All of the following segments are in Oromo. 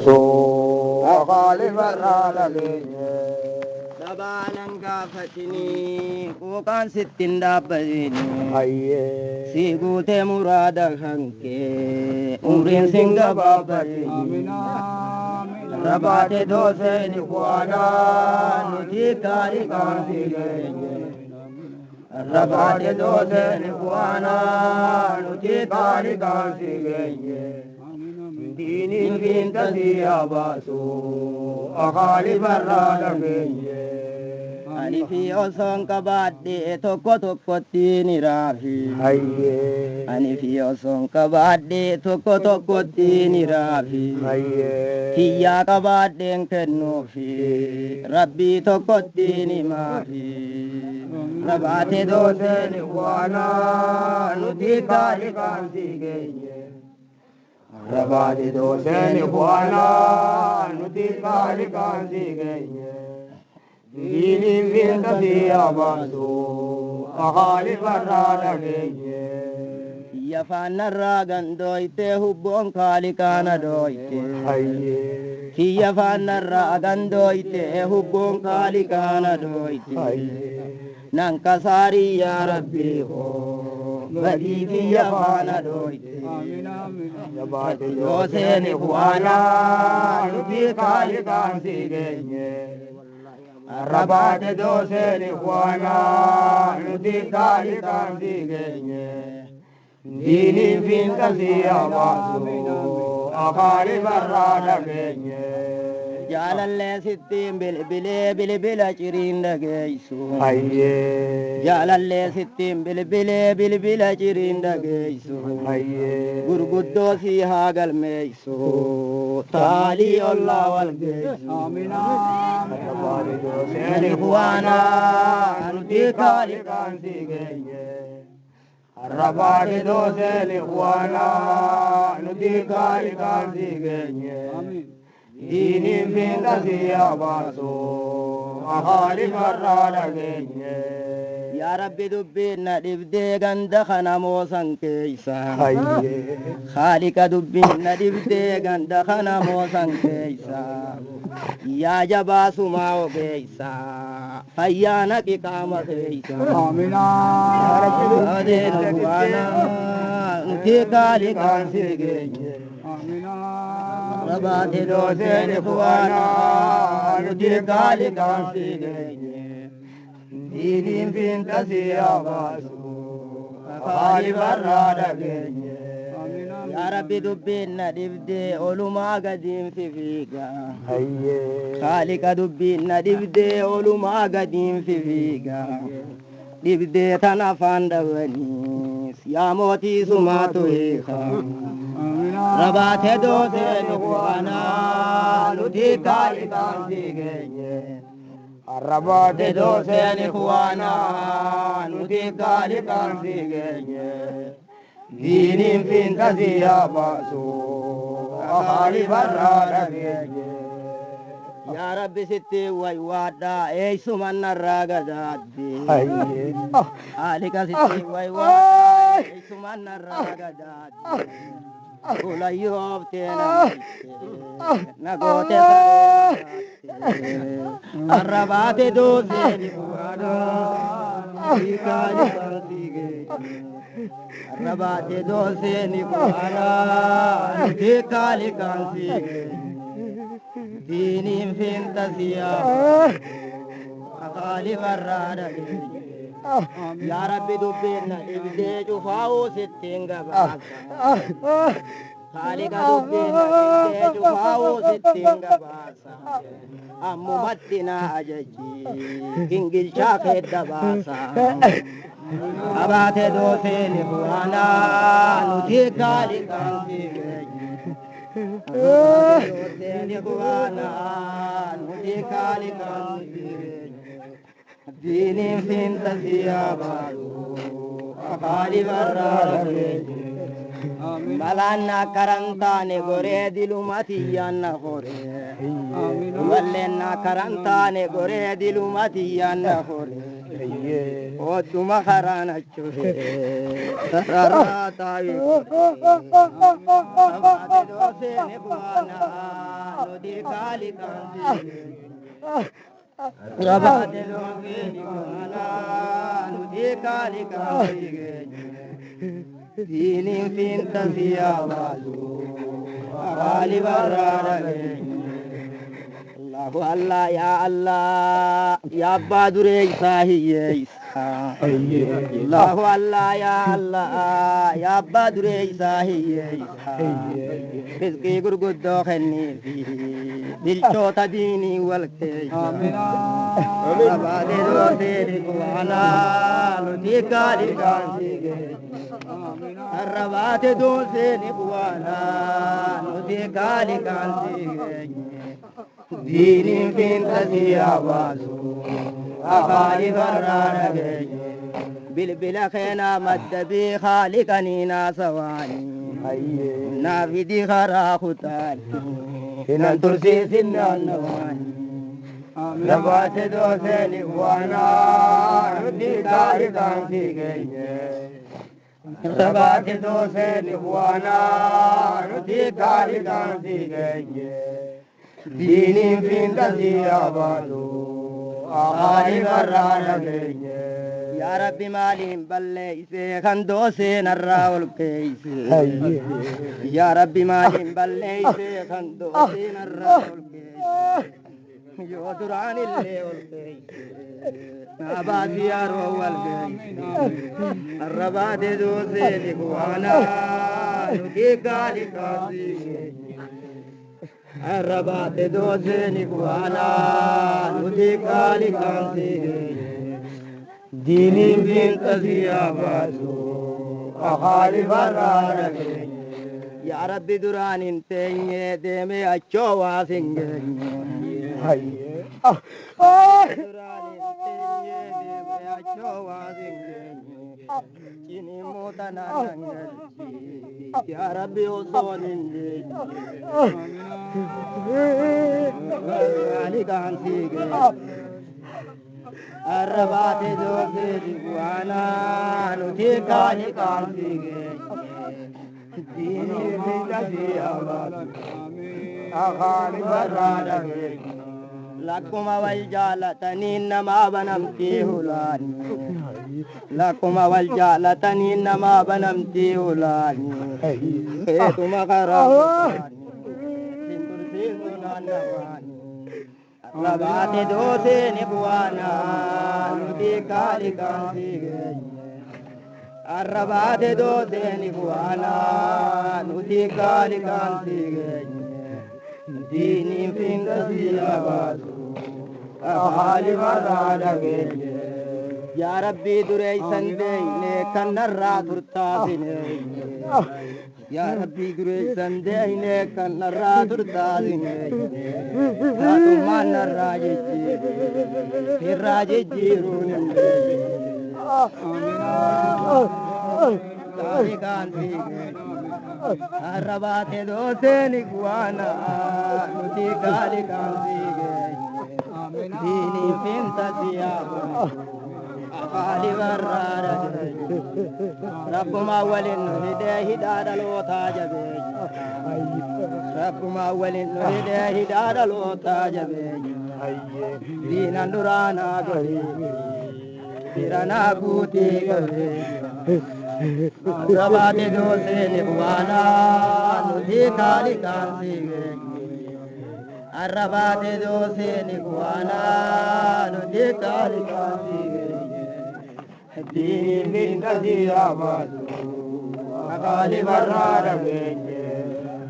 baso akali barra lage Dabalan gafatini kukan sittin dabbazini sigute murada hanke umrin singa babazini rabate dose ni kuana nuti kari kansigenye rabate dose ni kuana nuti kari kansigenye dini finta siya baso akali barra lage Ani fi osong kabadde tokko tokkotti rafi Ani fi osong kabadde tokkotti rafi Kiyya kabadden kennufi Rabbi tokkotti maafi Rabate dose ni wana nuti kari kansi genye Rabate dose ni wana nuti kari kansi genye Dini vinta siya baso akali barra lage Ya fanna ragan doite hubbon kali kana doite Ya fanna ragan doite hubbon kali kana doite Nan kasari ya Rabbi ho badi fi ya fanna doite Ya badi dose ni huana nuti kali kansi genye Rabate dose ni kuana nuti kali kansi genye Dini finta siya baso akali barra genye Jalalle sittin bilbila cirinda geisu Jalalle sittin bilbila cirinda geisu Gurguddo si hagal meisu Tali Allah wal geisu Rabate dose ni kuana nuti kali kansi genye Rabate dose ni kuana nuti kali kansi genye Dini finta siya baso akali barra lage Ya Rabbi dubbinna dibde ganda khana mosan keisa Khalika dubbinna dibde ganda khana mosan keisa Ya jaba sumao keisa Fayyana ki kama keisa Amina Ya Rabbi dubbinna nuti kali kansi genye Rabate dose ni kuana nuti kali kansi genye Dini finta siya baso akali barra genye Ya Rabbi dubbinna dibde oluma gadim fifiga Khalika dubbinna dibde oluma gadim fifiga Dibde tanafanda wani siya moti sumatu hekha Rabate dose ni kuana nuti kali kansi genye Rabate dose ni kuana nuti kali kansi genye Dini finta siya baso akali barra genye Ya Rabbi sitti waywada eisumanna raga daddi Alika sitti waywada eisumanna raga daddi Kula yobtena nagote Arrabate dose ni kuana ikali kansi Arrabate dose ni kuana ikali kansi Dini finta siya akali barra Ya Rabbi dubbinna dibde cufao sittinga basa Khalika dubbinna dibde cufao sittinga basa Ammu mattina ajaji kingil shafedda basa Abate dose ni kuana nuti kali kansi genye Abate dose ni kuana nuti kali kansi genye Dini finta siya baso akali barra genye Malana karantane gore dilumati yanna hore Wallenna karantane gore dilumati yanna hore Oduma kharana chuhe Sarara tawi Sabade dose ne buana nuti kaaliqaansi rabaate doofeeni waana nuti kaaliqaansi diiniin fiinta siyaa baasu akaali barraadha Allahu Allah ya Allah ya Abba Dureysa hiyyeeysa Allahu Allah ya Allah ya Abba Dureysa hiyyeeysa rizqii gurguddoo kenniifi bilchoota diinii wal keeysa rabaate doofeeni waana nuti kaaliqaansi rabaate doofeeni waana nuti kaaliqaansi diiniin fiinta siyaa baasu akaali barraadha geenye bilbila keenaa madda bii haaliqanii naasawaanii naafidi karaa kutaanii hinan tursiisin naannawaanii rabaate doofeeni waanaa nuti kaaliqaansi geenye rabaate doofeeni waanaa nuti kaaliqaansi geenye diiniin fiinta siyaa baasu akaali barraadha geenye yaa rabbi maaliin balleeyse kan doosee narraa ol keeyse yaa rabbi maaliin balleeyse kan doosee narraa ol keeyse yoo duraan illee ol keeyse naabaasi yaaroo wal keeyse arrabaate doosee nikwaanaa nuti kaaliqaansi arrabaate doosee nikwaanaa nuti kaaliqaansi diiniin fiinta siyaa baasu akaali barraadha geenye yaa rabbi duraan hin teenye deeme achoo waas hin geenye duraan hin teenye deeme achoo waas hin geenye cini moota naanan galchi yaa rabbi osoon hin geenye kaaliqaansi geenye arrabaate doofeeni waana nuti kaaliqaansi diinii fiinta siyaa baasu akaali barraadha geenye lakkuma wal jaalatanii namaa banamtii hulaani lakkuma wal jaalatanii namaa banamtii hulaani feetuma karaa hin tursiisu naannawaani rabaate dooseen ikwaana nuti kaaliqaansi geenye arrabaate dooseen ikwaana nuti kaaliqaansi geenye diiniin fiinta siyaa baasu akaali barraadha geenye yaa rabbii dureeysan deeyne kan narraa turtaasine yaa rabbii dureeysan deeyne kan narraa turtaasine mootummaan narraa jijjiiru irraa jijjiiruun hin kaaliqaansi arrabaate dooseen ikwaana nuti kaaliqaansi diinii fiinta siyaa baasu akaali barraadha geenye rabbuma waliin nu hidhee hidhaa dhalootaa jabeenya rabbuma waliin nu hidhee hidhaa dhalootaa jabeenya diinan duraanaa gahee diranaa guutii gahee rabaate dooseen ikwaana nuti kaaliqaansi geenye arrabaate dooseen ikwaana nuti kaaliqaansi geenye diiniin fiinta siyaa baasu akaali barraadha geenye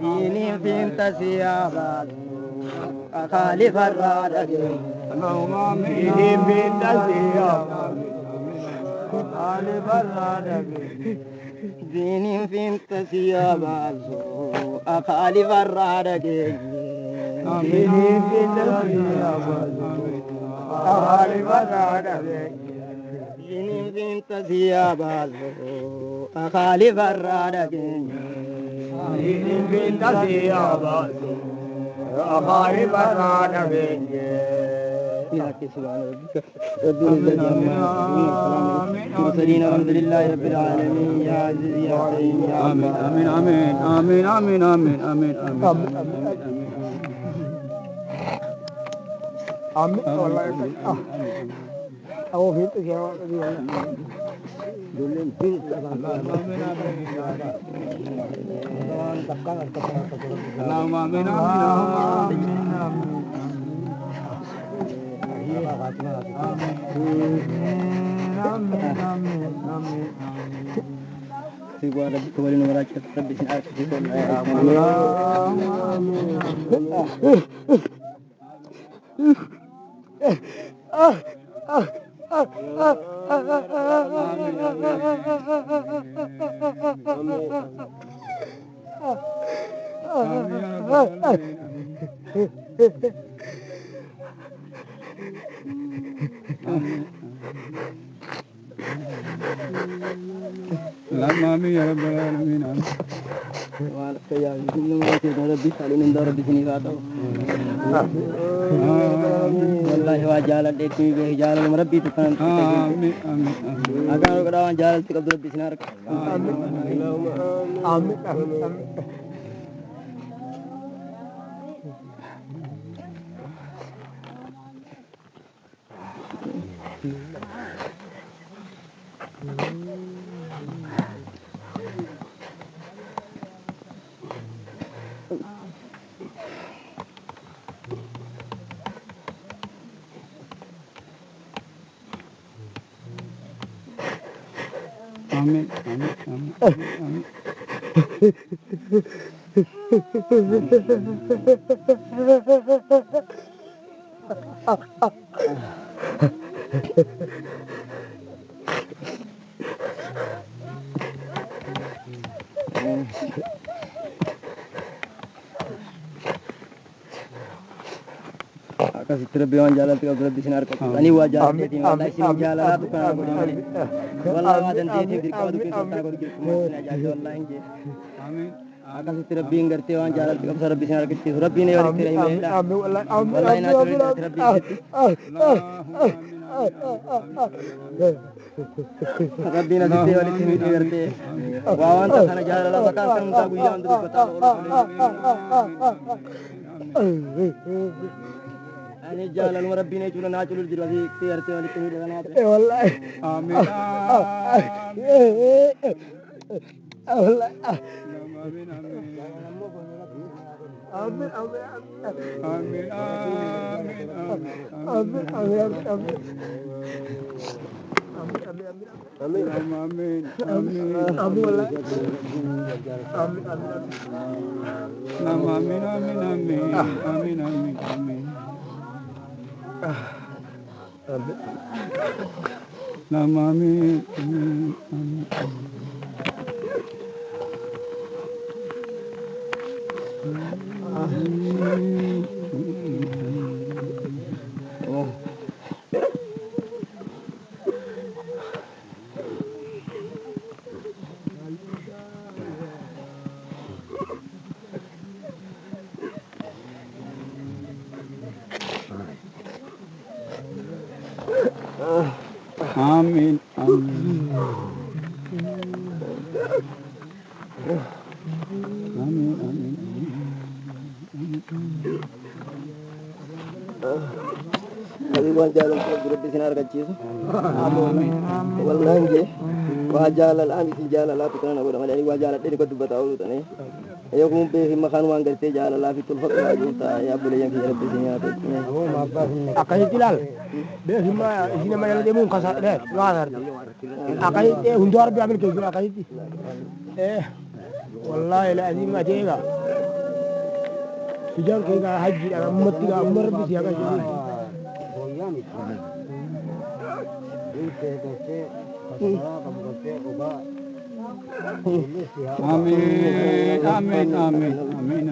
diiniin fiinta siyaa baasu akaali barraadha geenye diiniin fiinta siyaa baasu akaali barraadha geenye diiniin fiinta siyaa baasu akaali barraadha geenye diiniin fiinta siyaa baasu akaali barraadha geenye diiniin fiinta siyaa baasu akaali barraadha geenye diiniin fiinta siyaa baasu akaali barraadha geenye المرسلين والحمد لله رب العالمين يا عزيز يا كريم يا آمين آمين آمين آمين آمين آمين آمين آمين Amin. Wallahi. Aku gitu ya. Dulu pil kembali nomor aja lebih Amin ya rabbal alamin. kayak gitu lebih saling nindar di sini kata. Wallahi wa jalan itu jalan merabbi itu kan. Amin amin amin. Agar orang jalan itu kabel di sini. Amin. Amin. Amin. Amin amin amin. Kasih terbion jalan tiga belas di sinar kota. Ini wajah jadi wallahi sini jalan lah bukan aku di sini. Wallahi wajan jadi di kau di kota aku di kemana aja wallahi ini. Amin. Kasih terbion ngerti orang jalan tiga belas di sinar kita. Rabbi ne wali tirai Amin. mela. Amin. Wallahi nak terbion. Rabbi na sisi wali tirai ngerti. Wawan tak sana jalan lah bakal kan tahu yang tu kota. Ini jalan Rabbi ne cuma nak culur jadi tiar tiar itu dengan apa? Wallahi. Amin. Wallahi. Amin amin. Amin. Amin. Amin Amin. Amin. Amin. amin amin. Amin. Wallahi. Amin. Nama amin amin amin amin amin amin. Nama amin amin amin. Amin amin. Amin amin. Tapi wajalan tiga di sinar kecil. Wallahi je. Wajalan ami si jalan lah tukang nak buat macam ni wajalan ni kau tu betul tu ni. Ayo kumpe makan wang kerja jalan lah fitul fakir aja ya boleh yang kita di sini ada. Akan hilal. Dia semua sini macam dia mungkin kasar deh. Luar. Akan itu hundur biar ambil kerja akan itu. Wallahi la azim aja enggak. Sejak kita haji akan mati enggak umur bisa akan itu. Amin amin amin amin.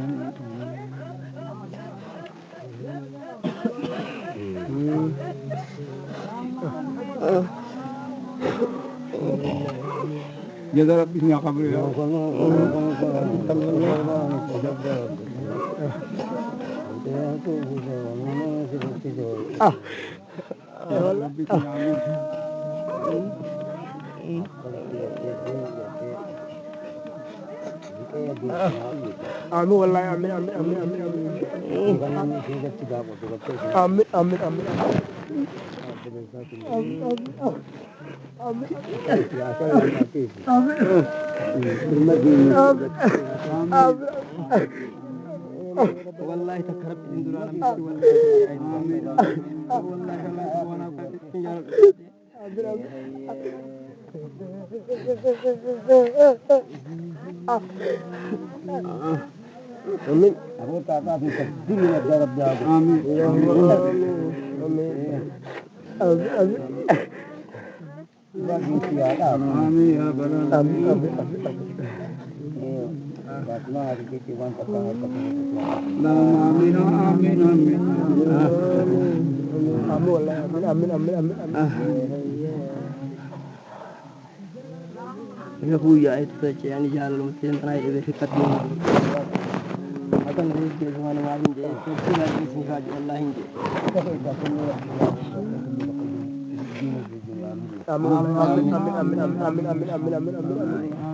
Jaga Rabbi nya kabul ya. Rabbi nya Amin wallahi amin amin amin amin amin amin amin والله تكرب من دون ربي والله amin Aku tak tahu pasti nak darab dia. Amin. Bagi siapa? Amin ya Bapak. Amin amin amin amin. Batma hari kita wan kata kata. Amin amin amin. Amin wallahi amin amin amin amin amin. يا أخويا أنت يعني جال المسلمين أنا إذا فكرت akan rezeki zaman malam je sila sini saja Allah ini Amin amin amin amin amin amin amin amin amin amin.